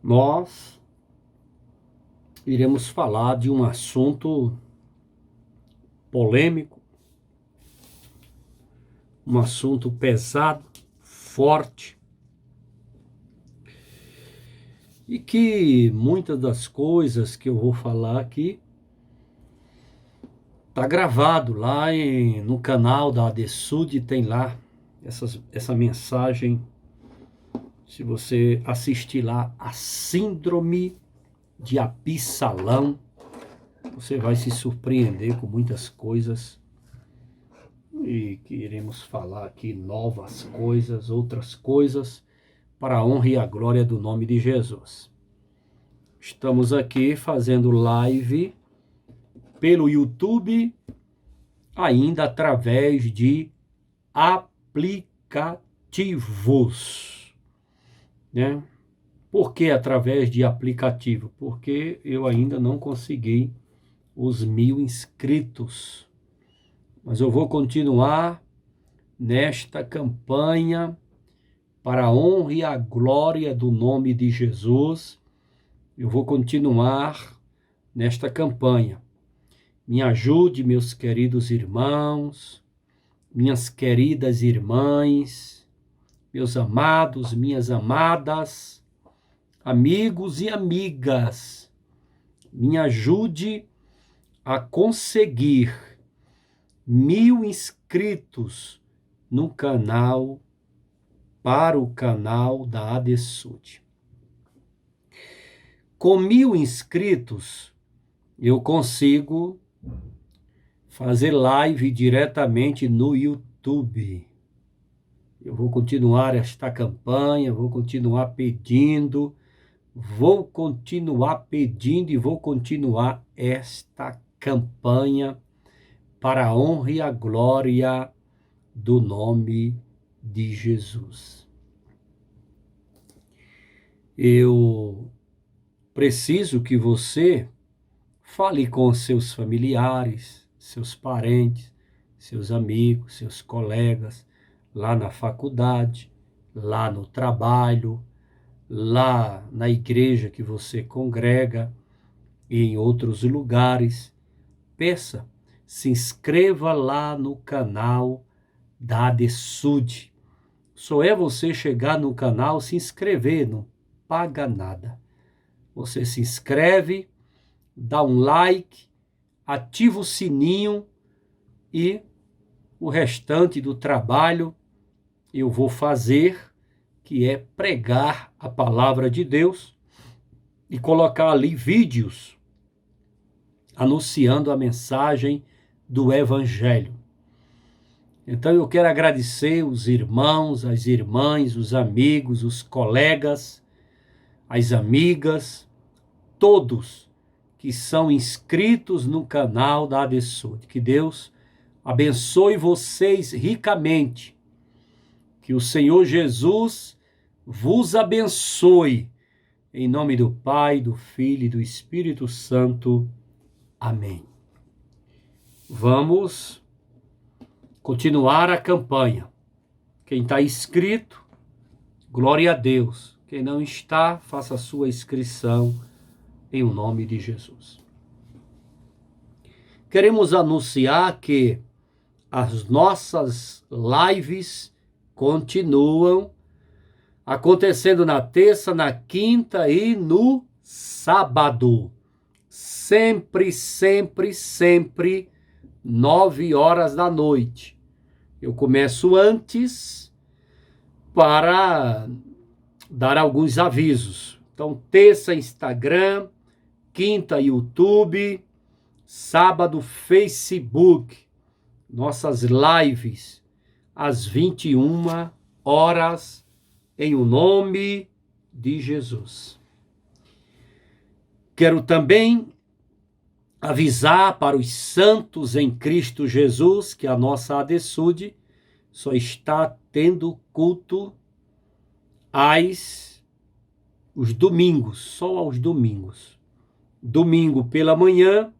nós iremos falar de um assunto polêmico, um assunto pesado, forte, e que muitas das coisas que eu vou falar aqui tá gravado lá no canal da ADSUD, tem lá essa mensagem. Se você assistir lá, a Síndrome de Absalão, você vai se surpreender com muitas coisas e que iremos falar aqui novas coisas, outras coisas, para a honra e a glória do nome de Jesus. Estamos aqui fazendo live pelo YouTube, ainda através de aplicativos, né? Por que através de aplicativo? Porque eu ainda não consegui os 1000 inscritos. Mas eu vou continuar nesta campanha para a honra e a glória do nome de Jesus. Eu vou continuar nesta campanha. Me ajude, meus queridos irmãos, minhas queridas irmãs, meus amados, minhas amadas, amigos e amigas. Me ajude a conseguir 1000 inscritos no canal, para o canal da ADSUD. Com 1000 inscritos, eu consigo fazer live diretamente no YouTube. Eu vou continuar esta campanha, vou continuar pedindo e vou continuar esta campanha para a honra e a glória do nome de Jesus. Eu preciso que você fale com seus familiares, seus parentes, seus amigos, seus colegas, lá na faculdade, lá no trabalho, lá na igreja que você congrega e em outros lugares. Peça, se inscreva lá no canal da ADSUD. Só é você chegar no canal, se inscrever, não paga nada. Você se inscreve, dá um like, ativa o sininho e o restante do trabalho eu vou fazer, que é pregar a palavra de Deus e colocar ali vídeos anunciando a mensagem do Evangelho. Então eu quero agradecer os irmãos, as irmãs, os amigos, os colegas, as amigas, todos que são inscritos no canal da ADSUD. Que Deus abençoe vocês ricamente. Que o Senhor Jesus vos abençoe. Em nome do Pai, do Filho e do Espírito Santo. Amém. Vamos continuar a campanha. Quem está inscrito, glória a Deus. Quem não está, faça a sua inscrição em o nome de Jesus. Queremos anunciar que as nossas lives continuam acontecendo na terça, na quinta e no sábado. Sempre, 9h da noite. Eu começo antes para dar alguns avisos. Então, terça, Instagram, quinta, YouTube, sábado, Facebook. Nossas lives às 21 horas, em o nome de Jesus. Quero também avisar para os santos em Cristo Jesus que a nossa ADSUD só está tendo culto os domingos, só aos domingos. Domingo pela manhã,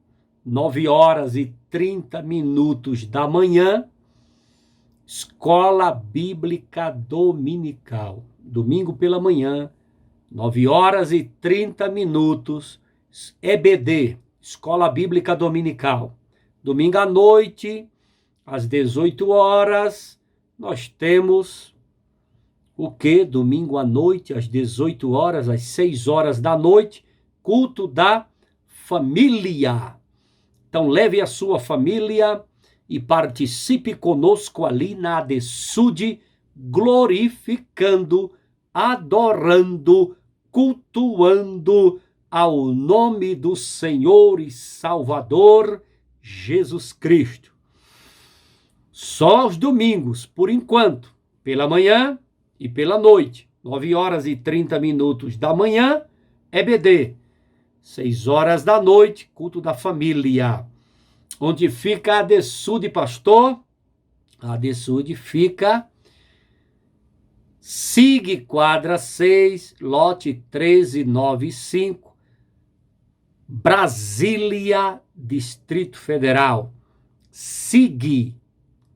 9h30 da manhã, Escola Bíblica Dominical. Domingo pela manhã, 9h30, EBD, Escola Bíblica Dominical. Domingo à noite, às 18 horas, nós temos o quê? Domingo à noite, às 18 horas, às 6 horas da noite, culto da família. Então, leve a sua família e participe conosco ali na ADESUD, glorificando, adorando, cultuando ao nome do Senhor e Salvador Jesus Cristo. Só aos domingos, por enquanto, pela manhã e pela noite, 9h30 da manhã, EBD, 6 horas da noite, culto da família. Onde fica a ADESUD, pastor? A ADESUD fica SIG quadra 6, lote 1395, Brasília, Distrito Federal. SIG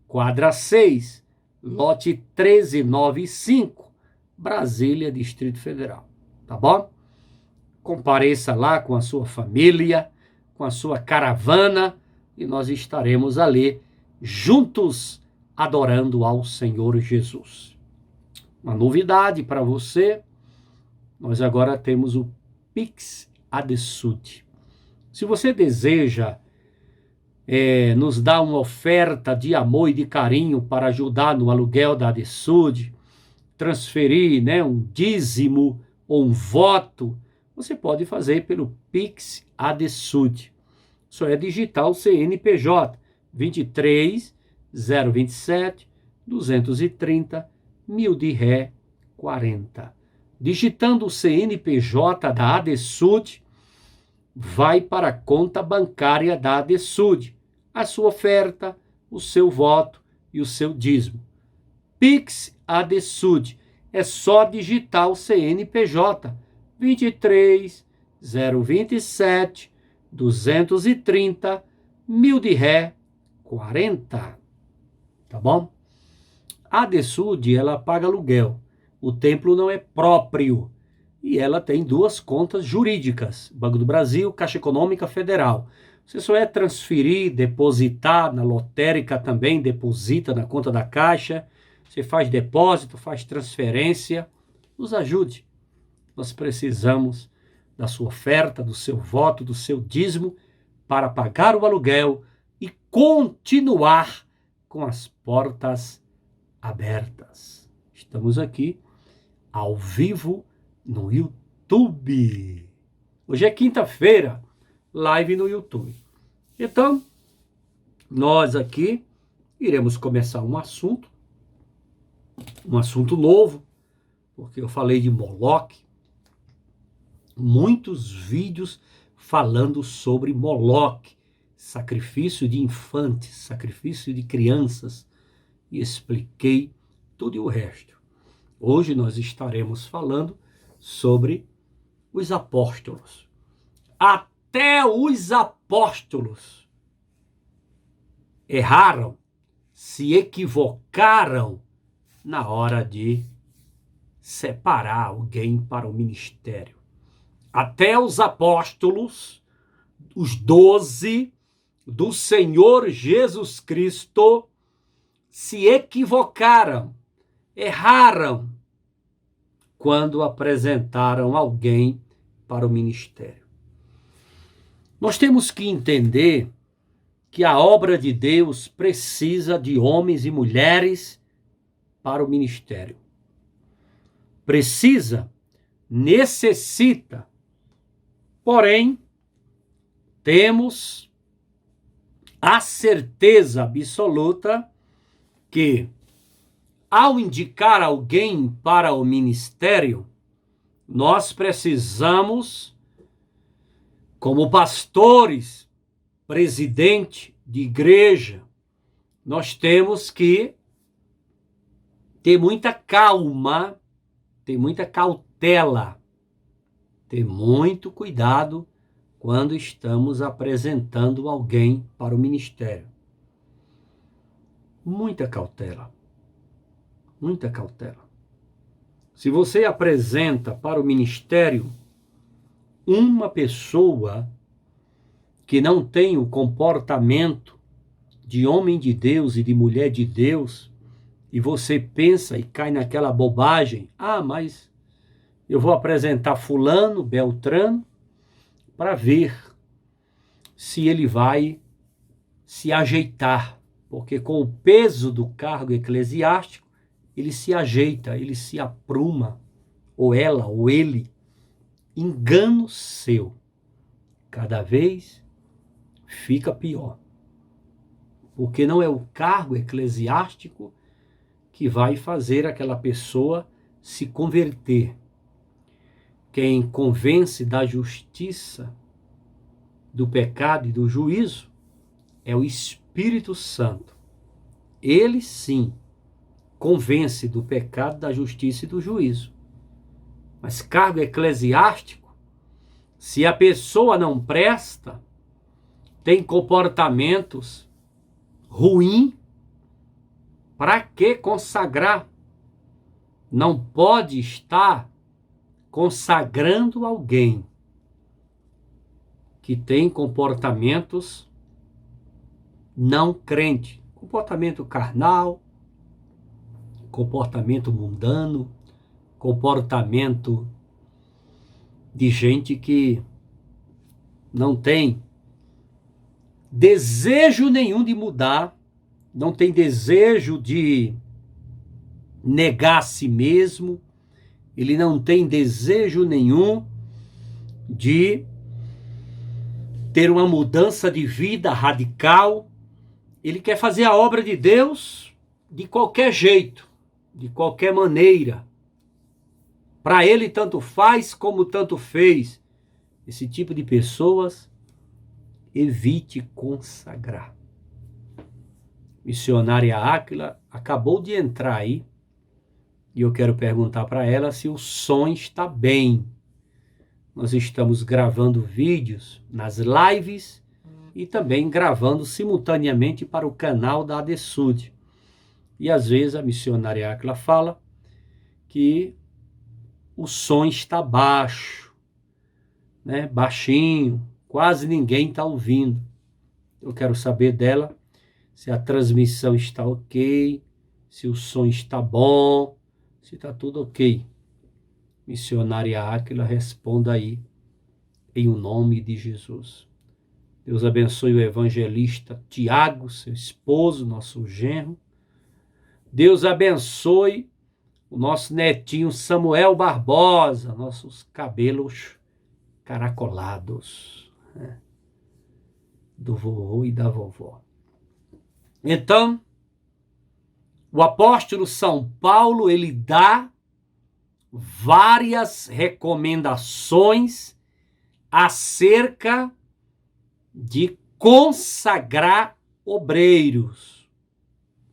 quadra 6, lote 1395, Brasília, Distrito Federal. Tá bom? Compareça lá com a sua família, com a sua caravana, e nós estaremos ali juntos adorando ao Senhor Jesus. Uma novidade para você, nós agora temos o Pix ADESUD. Se você deseja nos dar uma oferta de amor e de carinho para ajudar no aluguel da ADESUD, transferir, um dízimo ou um voto, você pode fazer pelo Pix ADESUD. Só é digitar o CNPJ 23 027 230 1000 de ré 40. Digitando o CNPJ da ADESUD, vai para a conta bancária da ADESUD, a sua oferta, o seu voto e o seu dízimo. Pix ADESUD, é só digitar o CNPJ 23 027 230 1000 de ré 40. Tá bom? A ADESUD, ela paga aluguel. O templo não é próprio. E ela tem 2 contas jurídicas, Banco do Brasil, Caixa Econômica Federal. Você só é transferir, depositar na lotérica também, deposita na conta da Caixa. Você faz depósito, faz transferência. Nos ajude. Nós precisamos da sua oferta, do seu voto, do seu dízimo, para pagar o aluguel e continuar com as portas abertas. Estamos aqui, ao vivo, no YouTube. Hoje é quinta-feira, live no YouTube. Então, nós aqui iremos começar um assunto novo, porque eu falei de Moloque, muitos vídeos falando sobre Moloque, sacrifício de infantes, sacrifício de crianças, e expliquei tudo e o resto. Hoje nós estaremos falando sobre os apóstolos. Até os apóstolos erraram, se equivocaram na hora de separar alguém para o ministério. Até os apóstolos, os 12 do Senhor Jesus Cristo, se equivocaram, erraram, quando apresentaram alguém para o ministério. Nós temos que entender que a obra de Deus precisa de homens e mulheres para o ministério. Necessita. Porém, temos a certeza absoluta que, ao indicar alguém para o ministério, nós precisamos, como pastores, presidente de igreja, nós temos que ter muita calma, ter muita cautela, ter muito cuidado quando estamos apresentando alguém para o ministério. Muita cautela. Muita cautela. Se você apresenta para o ministério uma pessoa que não tem o comportamento de homem de Deus e de mulher de Deus, e você pensa e cai naquela bobagem, mas eu vou apresentar fulano, beltrano, para ver se ele vai se ajeitar, porque com o peso do cargo eclesiástico, ele se ajeita, ele se apruma, ou ela, ou ele. Engano seu. Cada vez fica pior. Porque não é o cargo eclesiástico que vai fazer aquela pessoa se converter. Quem convence da justiça, do pecado e do juízo é o Espírito Santo. Ele sim convence do pecado, da justiça e do juízo. Mas cargo eclesiástico, se a pessoa não presta, tem comportamentos ruins, para que consagrar? Não pode estar consagrando alguém que tem comportamentos não crente, comportamento carnal, comportamento mundano, comportamento de gente que não tem desejo nenhum de mudar, não tem desejo de negar a si mesmo, ele não tem desejo nenhum de ter uma mudança de vida radical, ele quer fazer a obra de Deus de qualquer jeito, de qualquer maneira. Para ele tanto faz como tanto fez. Esse tipo de pessoas, evite consagrar. Missionária Áquila acabou de entrar aí e eu quero perguntar para ela se o som está bem. Nós estamos gravando vídeos nas lives e também gravando simultaneamente para o canal da ADESUD. E às vezes a missionária Áquila fala que o som está baixo, né? Baixinho, quase ninguém está ouvindo. Eu quero saber dela se a transmissão está ok, se o som está bom, se está tudo ok. Missionária Áquila, responda aí, em o nome de Jesus. Deus abençoe o evangelista Tiago, seu esposo, nosso genro. Deus abençoe o nosso netinho Samuel Barbosa, nossos cabelos caracolados, né? Do vovô e da vovó. Então, o apóstolo São Paulo, ele dá várias recomendações acerca de consagrar obreiros.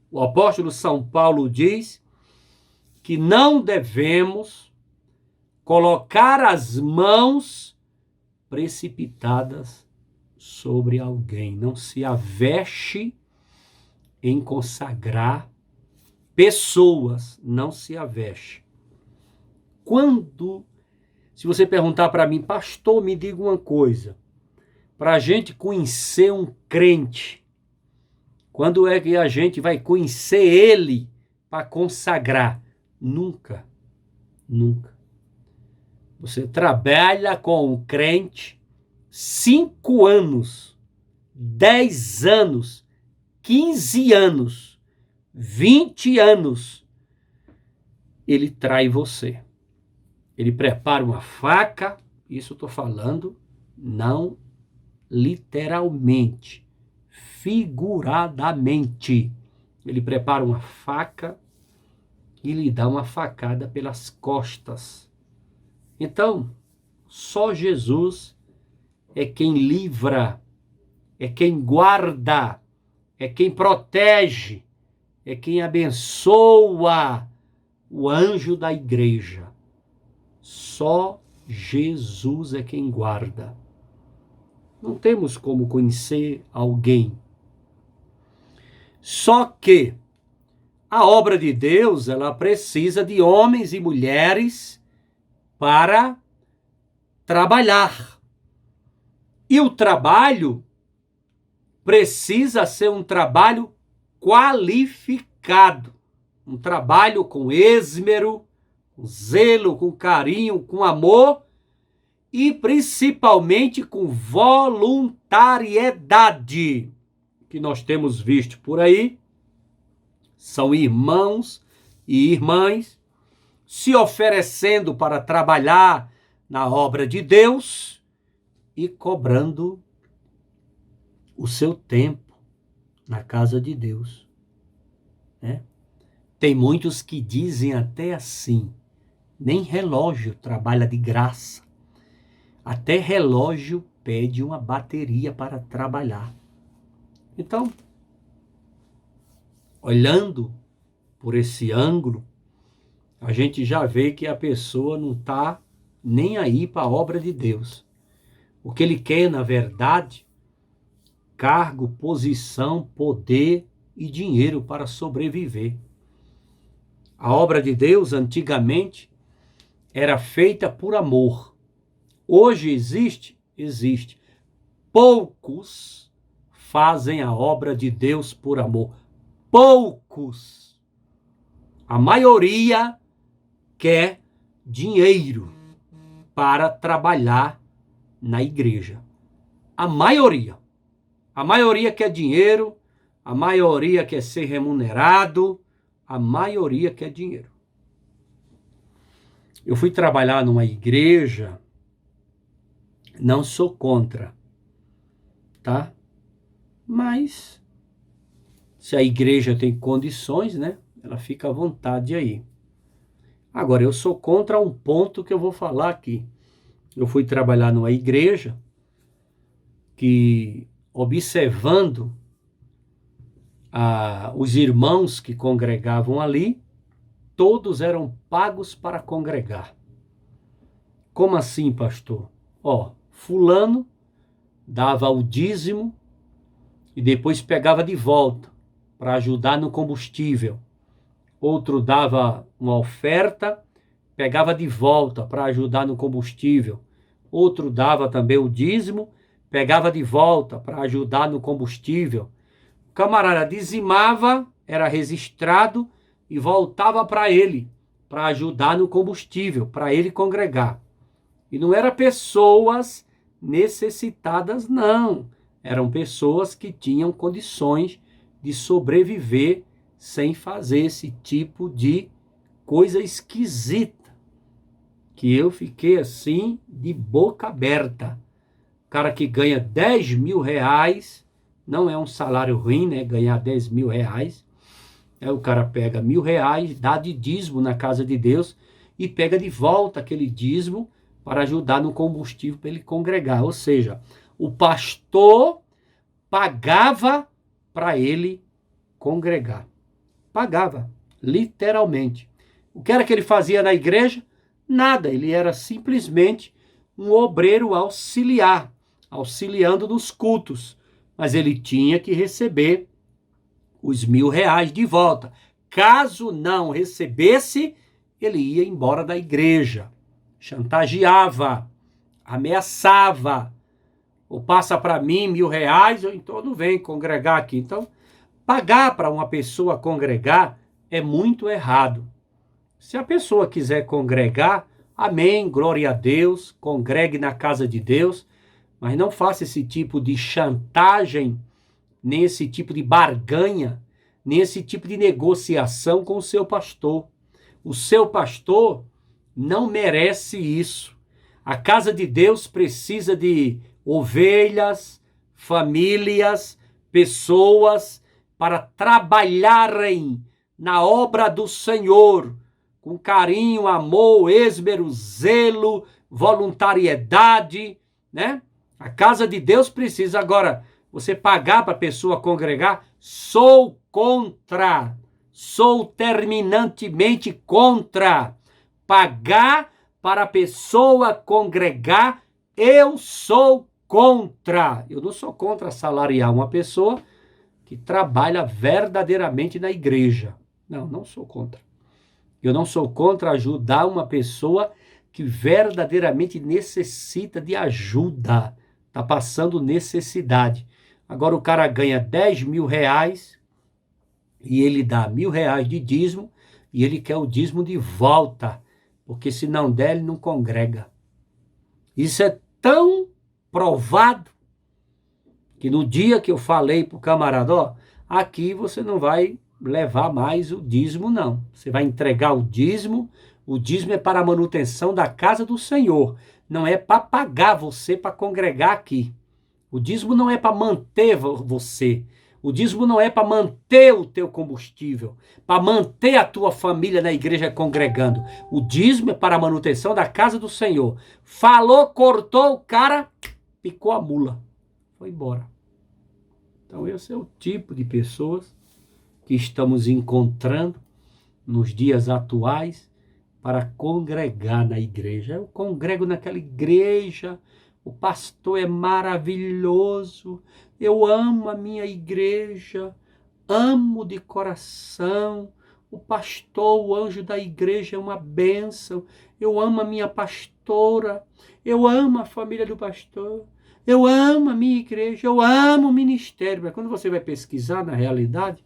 O apóstolo São Paulo diz que não devemos colocar as mãos precipitadas sobre alguém. Não se aveste em consagrar pessoas, não se aveste. Se você perguntar para mim, pastor, me diga uma coisa, para a gente conhecer um crente, quando é que a gente vai conhecer ele para consagrar? Nunca, nunca. Você trabalha com um crente 5 anos, 10 anos, 15 anos, 20 anos, ele trai você. Ele prepara uma faca, isso eu estou falando, não literalmente, figuradamente. Ele prepara uma faca e lhe dá uma facada pelas costas. Então, só Jesus é quem livra, é quem guarda, é quem protege, é quem abençoa o anjo da igreja. Só Jesus é quem guarda. Não temos como conhecer alguém. Só que A obra de Deus, ela precisa de homens e mulheres para trabalhar. E o trabalho precisa ser um trabalho qualificado, um trabalho com esmero, com zelo, com carinho, com amor e principalmente com voluntariedade, que nós temos visto por aí. São irmãos e irmãs se oferecendo para trabalhar na obra de Deus e cobrando o seu tempo na casa de Deus, né? Tem muitos que dizem até assim: nem relógio trabalha de graça. Até relógio pede uma bateria para trabalhar. Então, olhando por esse ângulo, a gente já vê que a pessoa não está nem aí para a obra de Deus. O que ele quer, na verdade, cargo, posição, poder e dinheiro para sobreviver. A obra de Deus, antigamente, era feita por amor. Hoje existe? Existe. Poucos fazem a obra de Deus por amor. Poucos. A maioria quer dinheiro para trabalhar na igreja. A maioria. A maioria quer dinheiro, a maioria quer ser remunerado, a maioria quer dinheiro. Eu fui trabalhar numa igreja, não sou contra, tá? Mas se a igreja tem condições, né? Ela fica à vontade aí. Agora, eu sou contra um ponto que eu vou falar aqui. Eu fui trabalhar numa igreja que, observando os irmãos que congregavam ali, todos eram pagos para congregar. Como assim, pastor? Fulano dava o dízimo e depois pegava de volta para ajudar no combustível. Outro dava uma oferta, pegava de volta para ajudar no combustível. Outro dava também o dízimo, pegava de volta para ajudar no combustível. O camarada dizimava, era registrado e voltava para ele, para ajudar no combustível, para ele congregar. E não eram pessoas necessitadas, não. Eram pessoas que tinham condições de sobreviver sem fazer esse tipo de coisa esquisita. Que eu fiquei assim, de boca aberta. O cara que ganha 10 mil reais, não é um salário ruim, né? Ganhar 10 mil reais. O cara pega 1.000 reais, dá de dízimo na casa de Deus e pega de volta aquele dízimo para ajudar no combustível para ele congregar. Ou seja, o pastor pagava para ele congregar. Pagava, literalmente. O que era que ele fazia na igreja? Nada, ele era simplesmente um obreiro auxiliar, auxiliando nos cultos. Mas ele tinha que receber os 1.000 reais de volta. Caso não recebesse, ele ia embora da igreja. Chantageava, ameaçava. Ou passa para mim 1.000 reais, ou então não vem congregar aqui. Então, pagar para uma pessoa congregar é muito errado. Se a pessoa quiser congregar, amém, glória a Deus, congregue na casa de Deus, mas não faça esse tipo de chantagem, nem esse tipo de barganha, nem esse tipo de negociação com o seu pastor. O seu pastor não merece isso. A casa de Deus precisa de ovelhas, famílias, pessoas para trabalharem na obra do Senhor, com carinho, amor, esmero, zelo, voluntariedade, né? A casa de Deus precisa. Agora, você pagar para a pessoa congregar, sou contra, sou terminantemente contra. Pagar para a pessoa congregar, eu sou contra. Eu não sou contra salariar uma pessoa que trabalha verdadeiramente na igreja. Não, não sou contra. Eu não sou contra ajudar uma pessoa que verdadeiramente necessita de ajuda, está passando necessidade. Agora o cara ganha 10 mil reais e ele dá 1.000 reais de dízimo e ele quer o dízimo de volta, porque se não der, ele não congrega. Isso é tão provado que no dia que eu falei para o camarada, ó, aqui você não vai levar mais o dízimo, não. Você vai entregar o dízimo é para a manutenção da casa do Senhor, não é para pagar você para congregar aqui. O dízimo não é para manter você, o dízimo não é para manter o teu combustível, para manter a tua família na igreja congregando. O dízimo é para a manutenção da casa do Senhor. Falou, cortou o cara, picou a mula, foi embora. Então esse é o tipo de pessoas que estamos encontrando nos dias atuais para congregar na igreja. Eu congrego naquela igreja, o pastor é maravilhoso, eu amo a minha igreja, amo de coração, o pastor, o anjo da igreja é uma bênção, eu amo a minha pastora, eu amo a família do pastor, eu amo a minha igreja, eu amo o ministério. Mas quando você vai pesquisar na realidade,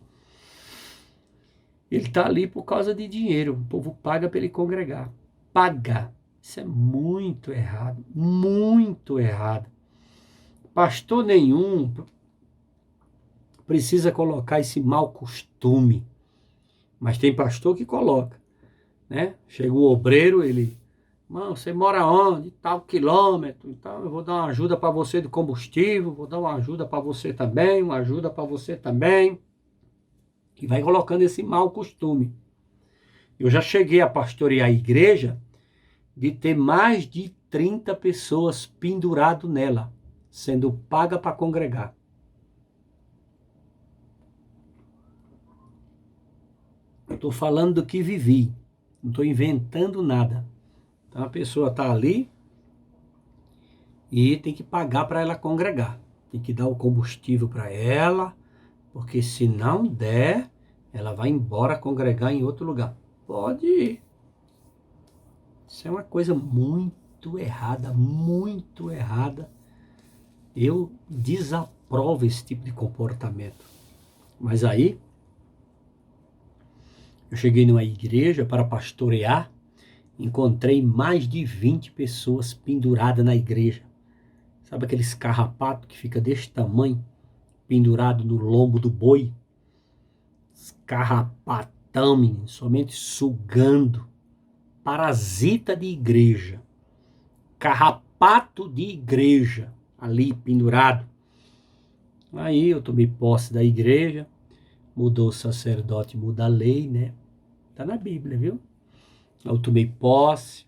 ele está ali por causa de dinheiro. O povo paga para ele congregar. Paga. Isso é muito errado. Muito errado. Pastor nenhum precisa colocar esse mau costume. Mas tem pastor que coloca, né? Chega o obreiro, ele... Mano, você mora onde? Tal quilômetro. Então eu vou dar uma ajuda para você de combustível. Vou dar uma ajuda para você também. Uma ajuda para você também. E vai colocando esse mau costume. Eu já cheguei a pastorear a igreja de ter mais de 30 pessoas pendurado nela, sendo paga para congregar. Eu estou falando do que vivi, não estou inventando nada. Então a pessoa está ali e tem que pagar para ela congregar. Tem que dar o combustível para ela, porque se não der, ela vai embora congregar em outro lugar. Pode ir. Isso é uma coisa muito errada, muito errada. Eu desaprovo esse tipo de comportamento. Mas aí, eu cheguei numa igreja para pastorear, encontrei mais de 20 pessoas penduradas na igreja. Sabe aqueles carrapatos que fica desse tamanho, pendurado no lombo do boi? Carrapatão, menino, somente sugando. Parasita de igreja. Carrapato de igreja, ali pendurado. Aí eu tomei posse da igreja, mudou o sacerdote, muda a lei, né? Tá na Bíblia, viu? Eu tomei posse,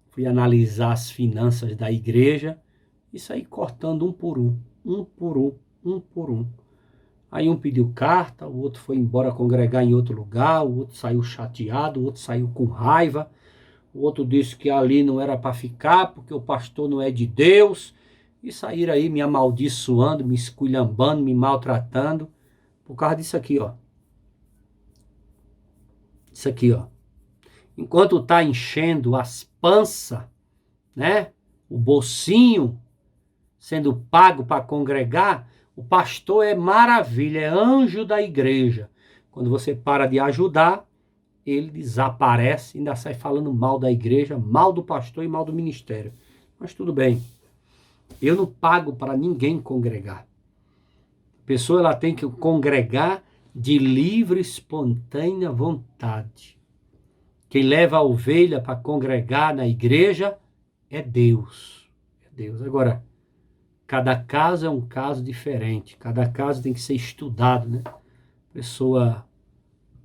fui analisar as finanças da igreja e saí cortando um por um, um por um, um por um. Aí um pediu carta, o outro foi embora congregar em outro lugar, o outro saiu chateado, o outro saiu com raiva, o outro disse que ali não era para ficar, porque o pastor não é de Deus, e saíram aí me amaldiçoando, me esculhambando, me maltratando, por causa disso aqui, ó. Isso aqui, ó. Enquanto tá enchendo as panças, né? O bolsinho sendo pago para congregar, o pastor é maravilha, é anjo da igreja. Quando você para de ajudar, ele desaparece, ainda sai falando mal da igreja, mal do pastor e mal do ministério. Mas tudo bem. Eu não pago para ninguém congregar. A pessoa ela tem que congregar de livre, espontânea vontade. Quem leva a ovelha para congregar na igreja é Deus. É Deus. Agora, cada caso é um caso diferente. Cada caso tem que ser estudado, né? Pessoa,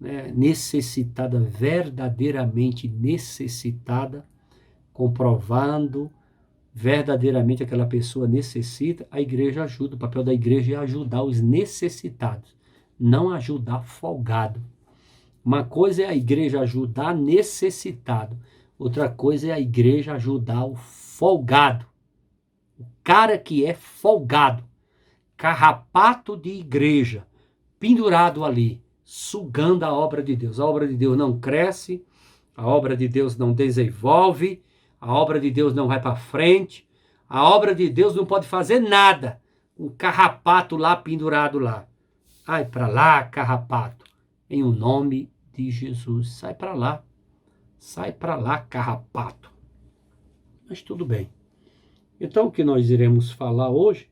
né, necessitada, verdadeiramente necessitada, comprovando verdadeiramente aquela pessoa necessita, a igreja ajuda. O papel da igreja é ajudar os necessitados, não ajudar folgado. Uma coisa é a igreja ajudar necessitado, outra coisa é a igreja ajudar o folgado. O cara que é folgado, carrapato de igreja, pendurado ali, sugando a obra de Deus. A obra de Deus não cresce, a obra de Deus não desenvolve, a obra de Deus não vai para frente, a obra de Deus não pode fazer nada. Um carrapato lá pendurado lá. Sai para lá, carrapato. Em o nome de Jesus. Sai para lá. Sai para lá, carrapato. Mas tudo bem. Então o que nós iremos falar hoje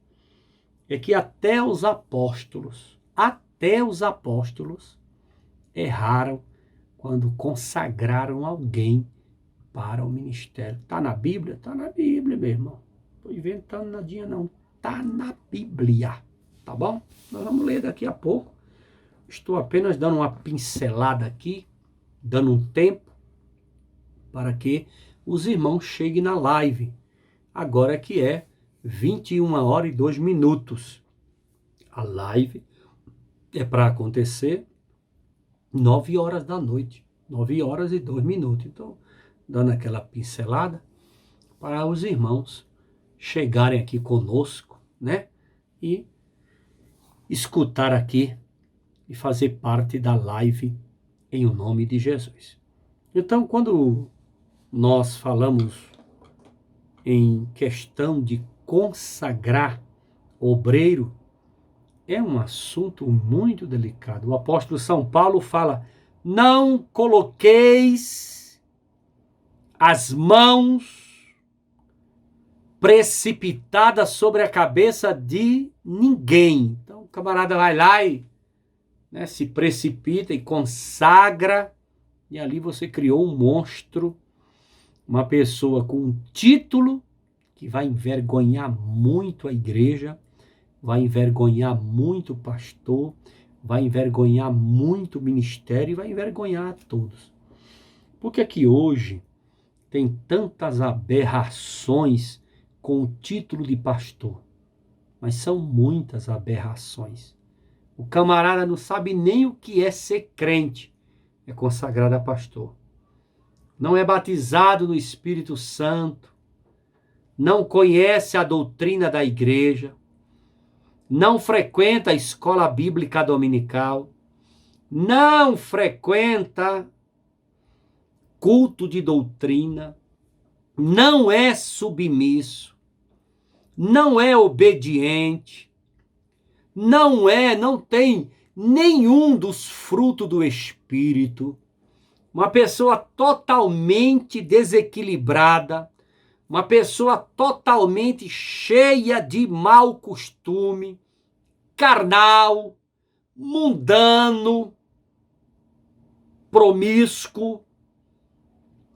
é que até os apóstolos erraram quando consagraram alguém para o ministério. Está na Bíblia? Está na Bíblia, meu irmão. Estou inventando nadinha não. Está na Bíblia. Tá bom? Nós vamos ler daqui a pouco. Estou apenas dando uma pincelada aqui, dando um tempo para que os irmãos cheguem na live. Agora que é 21h02. A live é para acontecer 9h da noite. 9h02. Então, dando aquela pincelada para os irmãos chegarem aqui conosco, né? E escutar aqui e fazer parte da live em o nome de Jesus. Então, quando nós falamos em questão de consagrar obreiro, é um assunto muito delicado. O apóstolo São Paulo fala: não coloqueis as mãos precipitadas sobre a cabeça de ninguém. Então o camarada vai lá e se precipita e consagra, e ali você criou um monstro, uma pessoa com um título que vai envergonhar muito a igreja, vai envergonhar muito o pastor, vai envergonhar muito o ministério e vai envergonhar a todos. Por que é que hoje tem tantas aberrações com o título de pastor? Mas são muitas aberrações. O camarada não sabe nem o que é ser crente, é consagrado a pastor. Não é batizado no Espírito Santo, não conhece a doutrina da igreja, não frequenta a escola bíblica dominical, não frequenta culto de doutrina, não é submisso, não é obediente, não tem nenhum dos frutos do Espírito, uma pessoa totalmente desequilibrada, uma pessoa totalmente cheia de mau costume, carnal, mundano, promíscuo,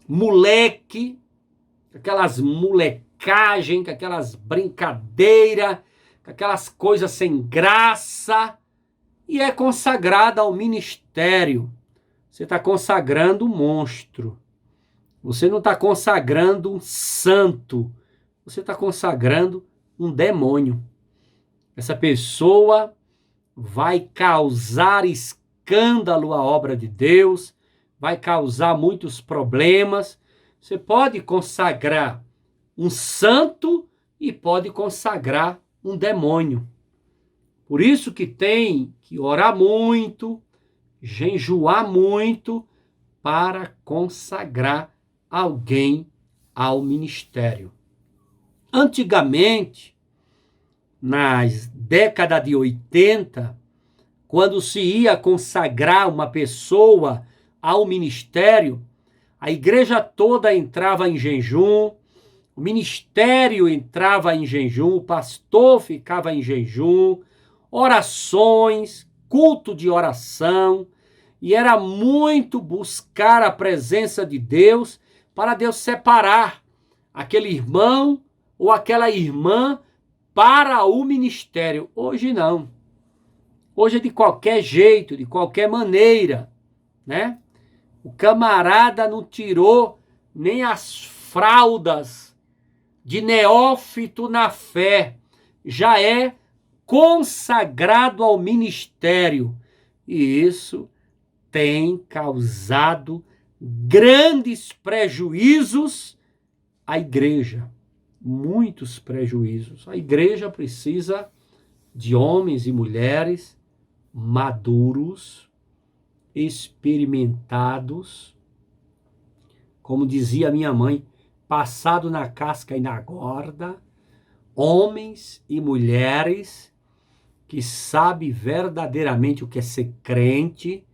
moleque, aquelas molecagens, aquelas brincadeiras, aquelas coisas sem graça, e é consagrada ao ministério. Você está consagrando um monstro. Você não está consagrando um santo. Você está consagrando um demônio. Essa pessoa vai causar escândalo à obra de Deus, vai causar muitos problemas. Você pode consagrar um santo e pode consagrar um demônio. Por isso que tem que orar muito, jejuar muito para consagrar alguém ao ministério. Antigamente, nas décadas de 80, quando se ia consagrar uma pessoa ao ministério, a igreja toda entrava em jejum, o ministério entrava em jejum, o pastor ficava em jejum, orações, culto de oração, e era muito buscar a presença de Deus para Deus separar aquele irmão ou aquela irmã para o ministério. Hoje não. Hoje é de qualquer jeito, de qualquer maneira, né? O camarada não tirou nem as fraldas de neófito na fé. Já é consagrado ao ministério. E isso tem causado grandes prejuízos à igreja. Muitos prejuízos. A igreja precisa de homens e mulheres maduros, experimentados, como dizia minha mãe, passado na casca e na gorda, homens e mulheres que sabem verdadeiramente o que é ser crente,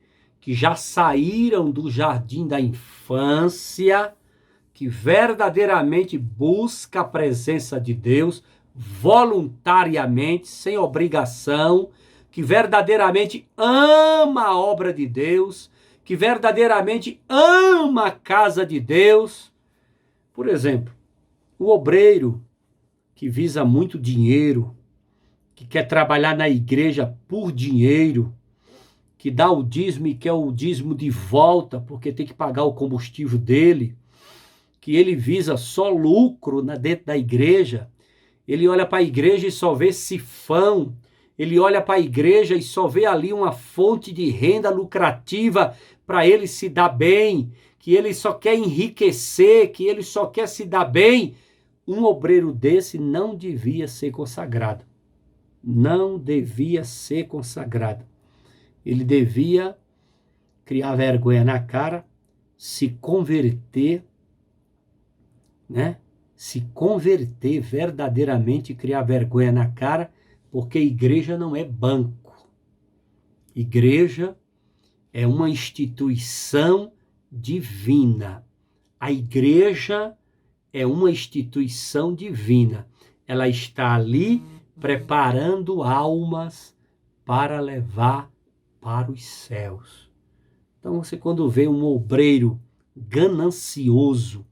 que já saíram do jardim da infância, que verdadeiramente busca a presença de Deus voluntariamente, sem obrigação, que verdadeiramente ama a obra de Deus, que verdadeiramente ama a casa de Deus. Por exemplo, o obreiro que visa muito dinheiro, que quer trabalhar na igreja por dinheiro, que dá o dízimo e quer o dízimo de volta porque tem que pagar o combustível dele, que ele visa só lucro dentro da igreja, ele olha para a igreja e só vê sifão, ele olha para a igreja e só vê ali uma fonte de renda lucrativa para ele se dar bem, que ele só quer enriquecer, que ele só quer se dar bem. Um obreiro desse não devia ser consagrado. Não devia ser consagrado. Ele devia criar vergonha na cara, se converter, né? Se converter verdadeiramente, criar vergonha na cara, porque igreja não é banco. Igreja é uma instituição divina. A igreja é uma instituição divina. Ela está ali preparando almas para levar para os céus. Então você quando vê um obreiro ganancioso,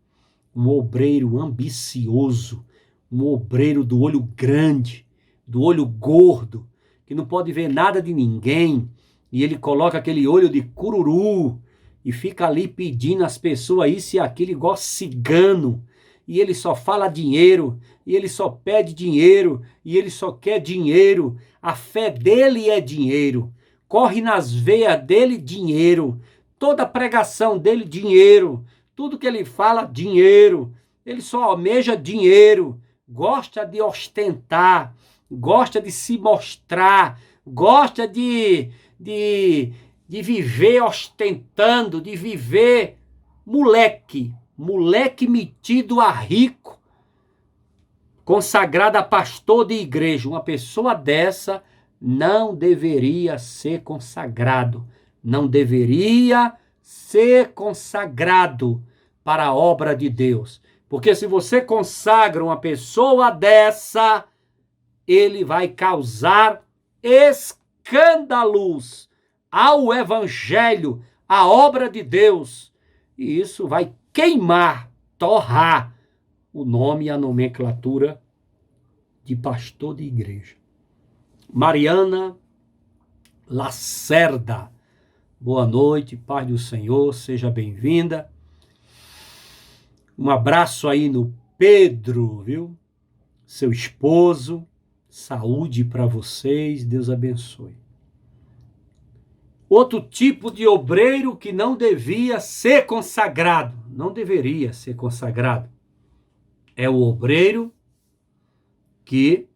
um obreiro ambicioso, um obreiro do olho grande, do olho gordo, que não pode ver nada de ninguém, e ele coloca aquele olho de cururu e fica ali pedindo às pessoas isso e aquilo igual cigano, e ele só fala dinheiro, e ele só pede dinheiro, e ele só quer dinheiro. A fé dele é dinheiro, corre nas veias dele dinheiro, toda pregação dele dinheiro, tudo que ele fala dinheiro, ele só almeja dinheiro, gosta de ostentar, gosta de se mostrar, gosta de viver ostentando, de viver moleque metido a rico, consagrado a pastor de igreja. Uma pessoa dessa não deveria ser consagrado, não deveria ser consagrado para a obra de Deus. Porque se você consagra uma pessoa dessa, ele vai causar escândalos ao evangelho, à obra de Deus. E isso vai queimar, torrar o nome e a nomenclatura de pastor de igreja. Mariana Lacerda, boa noite, paz do Senhor, seja bem-vinda. Um abraço aí no Pedro, viu? Seu esposo, saúde para vocês, Deus abençoe. Outro tipo de obreiro que não devia ser consagrado, não deveria ser consagrado, é o obreiro que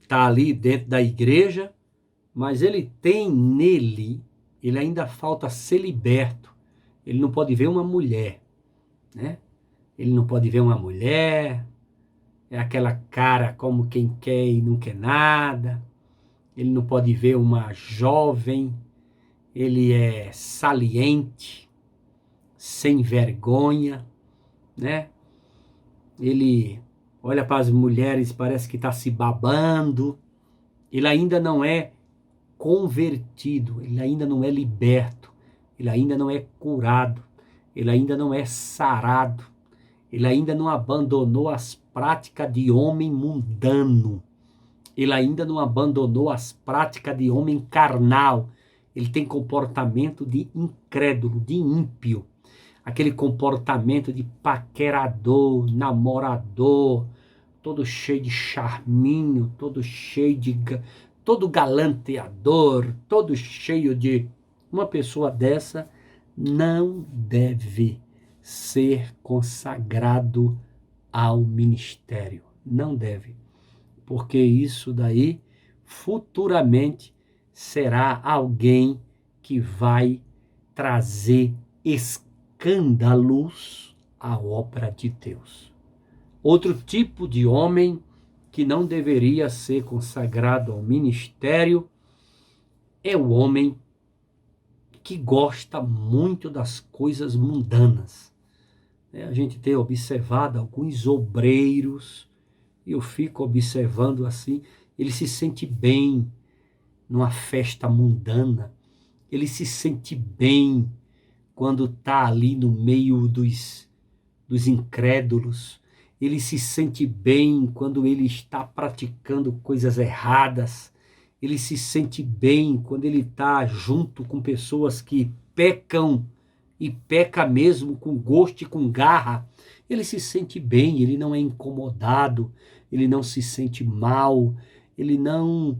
está ali dentro da igreja, mas ele tem nele, ele ainda falta ser liberto. Ele não pode ver uma mulher, né? Ele não pode ver uma mulher, é aquela cara como quem quer e não quer nada. Ele não pode ver uma jovem, ele é saliente, sem vergonha, né? Ele olha para as mulheres, parece que está se babando. Ele ainda não é convertido, ele ainda não é liberto, ele ainda não é curado, ele ainda não é sarado, ele ainda não abandonou as práticas de homem mundano, ele ainda não abandonou as práticas de homem carnal, ele tem comportamento de incrédulo, de ímpio, aquele comportamento de paquerador, namorador, todo cheio de charminho, todo cheio de... todo galanteador, todo cheio de... Uma pessoa dessa não deve ser consagrado ao ministério. Não deve. Porque isso daí, futuramente, será alguém que vai trazer escândalos à obra de Deus. Outro tipo de homem que não deveria ser consagrado ao ministério é o homem que gosta muito das coisas mundanas. A gente tem observado alguns obreiros, e eu fico observando assim, ele se sente bem numa festa mundana, ele se sente bem quando está ali no meio dos incrédulos, ele se sente bem quando ele está praticando coisas erradas, ele se sente bem quando ele está junto com pessoas que pecam, e peca mesmo com gosto e com garra. Ele se sente bem, ele não é incomodado, ele não se sente mal, ele não...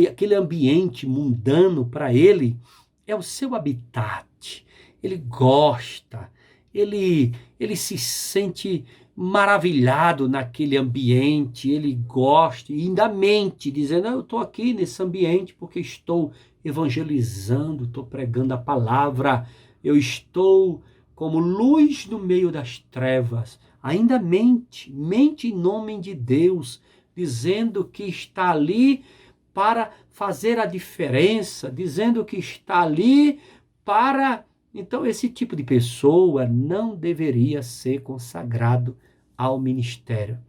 aquele ambiente mundano para ele é o seu habitat. Ele gosta, ele se sente maravilhado naquele ambiente, ele gosta e ainda mente, dizendo, eu estou aqui nesse ambiente porque estou evangelizando, estou pregando a palavra, eu estou como luz no meio das trevas. Ainda mente em nome de Deus, dizendo que está ali para fazer a diferença, dizendo que está ali para... Então, esse tipo de pessoa não deveria ser consagrado ao ministério.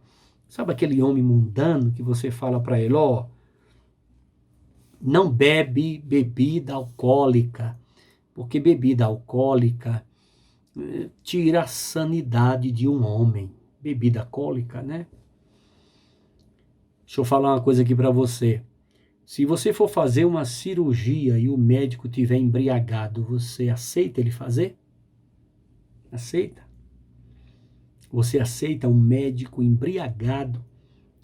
Sabe aquele homem mundano que você fala para ele, não bebe bebida alcoólica, porque bebida alcoólica tira a sanidade de um homem. Bebida alcoólica, né? Deixa eu falar uma coisa aqui para você. Se você for fazer uma cirurgia e o médico estiver embriagado, você aceita ele fazer? Aceita? Você aceita um médico embriagado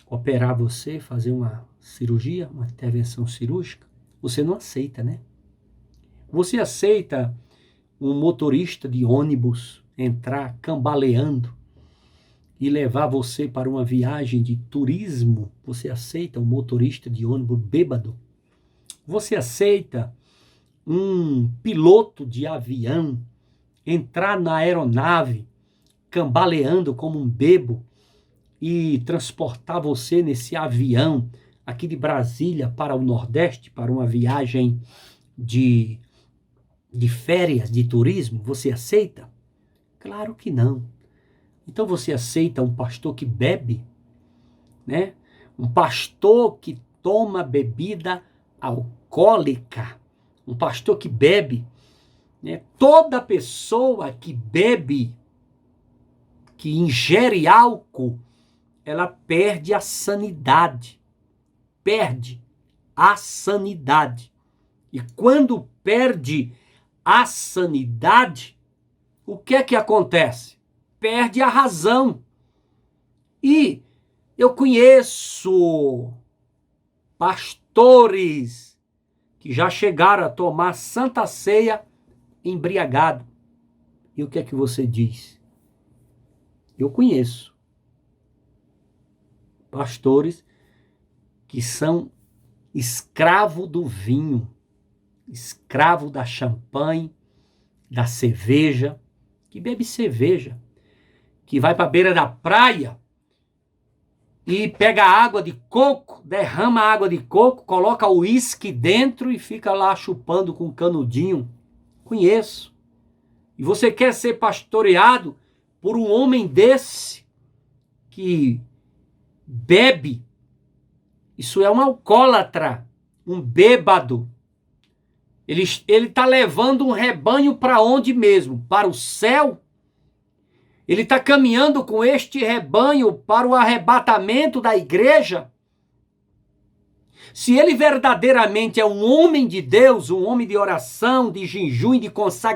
operar você, fazer uma cirurgia, uma intervenção cirúrgica? Você não aceita, né? Você aceita um motorista de ônibus entrar cambaleando e levar você para uma viagem de turismo? Você aceita um motorista de ônibus bêbado? Você aceita um piloto de avião entrar na aeronave cambaleando como um bêbado e transportar você nesse avião aqui de Brasília para o Nordeste, para uma viagem de férias, de turismo? Você aceita? Claro que não. Então você aceita um pastor que bebe, né? Um pastor que toma bebida alcoólica, um pastor que bebe, né? Toda pessoa que bebe, que ingere álcool, ela perde a sanidade. Perde a sanidade. E quando perde a sanidade, o que é que acontece? Perde a razão. E eu conheço pastores que já chegaram a tomar santa ceia embriagado. E o que é que você diz? Eu conheço pastores que são escravo do vinho, escravo da champanhe, da cerveja, que bebe cerveja, que vai para a beira da praia e pega água de coco, derrama água de coco, coloca o uísque dentro e fica lá chupando com um canudinho. Conheço. E você quer ser pastoreado por um homem desse que bebe? Isso é um alcoólatra, um bêbado. Ele está levando um rebanho para onde mesmo? Para o céu? Ele está caminhando com este rebanho para o arrebatamento da igreja? Se ele verdadeiramente é um homem de Deus, um homem de oração, de jejum, de consagração,